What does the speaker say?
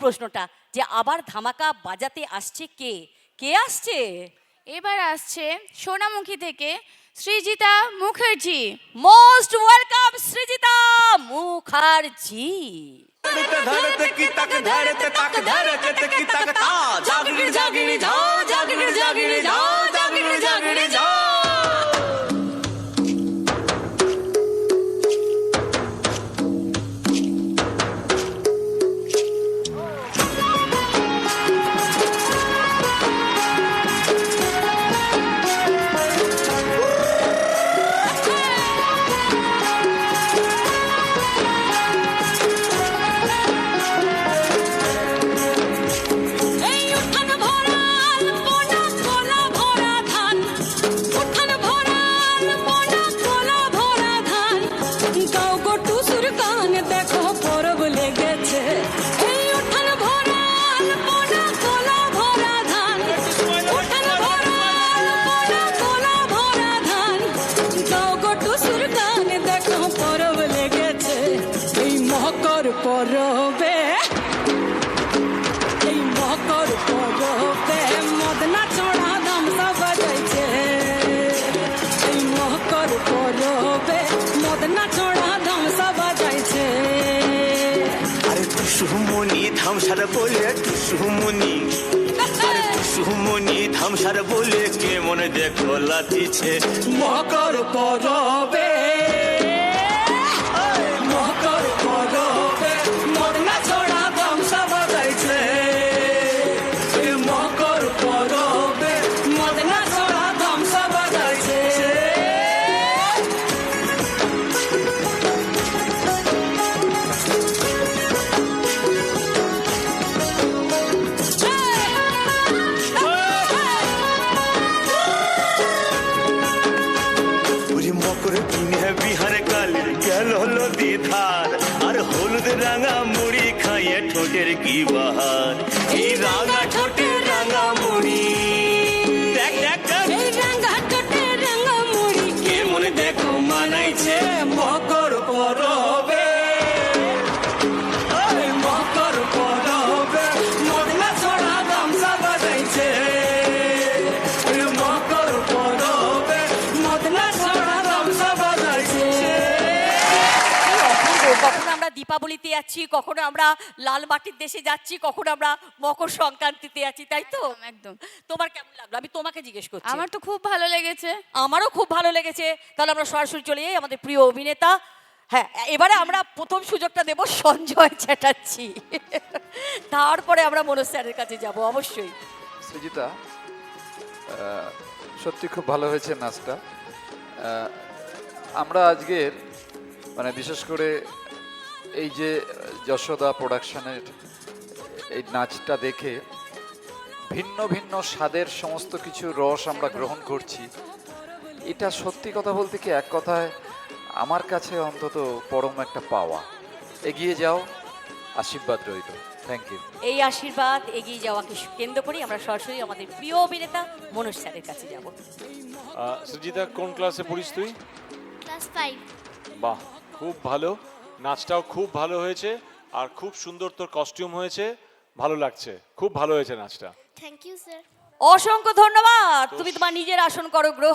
প্রশ্নটা যে আবার ধামাকা বাজাতে আসছে কে? কে আসছে? এবার আসছে সোনামুখী থেকে সৃজিতা মুখার্জি। Most welcome Srijita Mukherjee. धरते की तक धरते तक धरते की तक ता जागिर जागिर जाओ जागिर जागिर जाओ जागिर जागिर जाओ পরবে এই মকর পরবে মদনা চড়া ধামসা বাজাইছে এই মকর পরবে মদনা চড়া ধামসা বাজাইছে अरे टुसुमुनि धामसार बोले टुसुमुनि अरे टुसुमुनि धामसार बोले के मन देखो लाथिছে মকর পরবে মকর পরবে মদনা চড়া ধামসা বাজাইছে এই মকর পরবে মদনা চড়া ধামসা বাজাইছে ওরে মকর দিনে বিহার কালে গেল নদী ধার আর হলুদ রাঙা মুড়ি খাইয়ে ঠোঁটের কি বাহার এই রাঙা ঠোঁটের রাঙা মুড়ি দেখ দেখ দেখ এই রাঙা ঠোঁটে রাঙা মুড়ি কে মনে দেখো মানাইছে মকর পরবে এই মকর পরবে মদনা ছড়া গামছা বাজাইছে এই মকর পরবে মদনা ছড়া গামছা বাজাইছে কখনো আমরা দীপাবলিতে যাচ্ছি, কখনো আমরা লাল মাটির দেশে যাচ্ছি, কখনো আমরা মকর সংক্রান্তিতে যাচ্ছি, তাই তো? একদম। তোমার কেমন লাগলো? আমি তোমাকে জিজ্ঞেস করছি। আমার তো খুব ভালো লেগেছে। আমারও খুব ভালো লেগেছে। তাহলে আমরা সরাসরি চলে যাই আমাদের প্রিয় অভিনেতা। হ্যাঁ, এবারে আমরা প্রথম সুযোগটা দেব সঞ্জয় চ্যাটার্জি, তারপরে আমরা মনোজ স্যারের কাছে যাব অবশ্যই। সৃজিতা, সত্যি খুব ভালো হয়েছে নাচটা। আমরা আজকের মানে বিশেষ করে এই যে যশোদা প্রোডাকশনের এই নাচটা দেখে ভিন্ন ভিন্ন স্বাদের সমস্ত কিছু রস আমরা গ্রহণ করছি। এটা সত্যি কথা বলতে কি এক কথায় আমার কাছে অন্তত পরম একটা পাওয়া। এগিয়ে যাও, আশীর্বাদ রইল। Thank you. এই আশীর্বাদ এগিয়ে যাওয়াকে কেন্দ্র করি আমরা সরাসরি আমাদের প্রিয় অভিনেতা মনোজ স্যারের কাছে যাব। সুজিতা, কোন ক্লাসে পড়িস তুই? ক্লাস 5। বাহ, খুব ভালো। নাচটাও খুব ভালো হয়েছে আর খুব সুন্দর তোর কস্টিউম হয়েছে, ভালো লাগছে, খুব ভালো হয়েছে নাচটা। Thank you sir. অসংখ্য ধন্যবাদ। তুমি তোমার নিজের আসন করো গ্রহণ।